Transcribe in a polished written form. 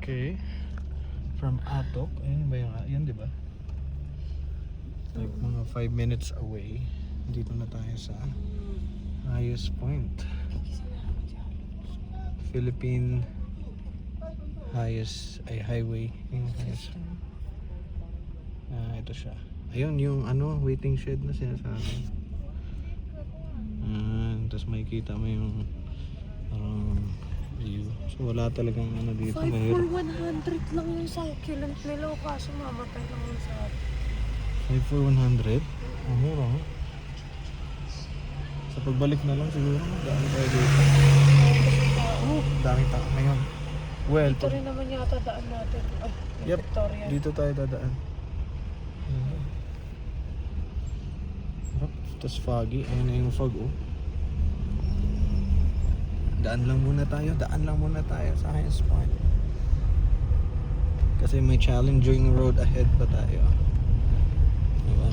Okay. From Atok. Ayun ba yung... Yan, di ba? Like mga 5 minutes away. Dito na tayo sa highest point. Philippine highest ay highway. Yung highest. Ito siya. Ayun yung ano, waiting shed na sinasabi. Tapos makikita mo yung view. So wala talagang ano dito. 5 for 100 lang yung succulent nila. Kaso mamatay lang yung sa atin. 5 for 100? Mura. Sa pagbalik na lang siguro. Dami tayo dito. Dami tao ngayon. Well, Dito rin naman yata daan natin. Ay, yep, Victoria. dito tayo dadaan. Tapos foggy. Ayun na yung fog, oh. Daan lang muna tayo sa highest point. Kasi may challenging road ahead pa tayo. Diba?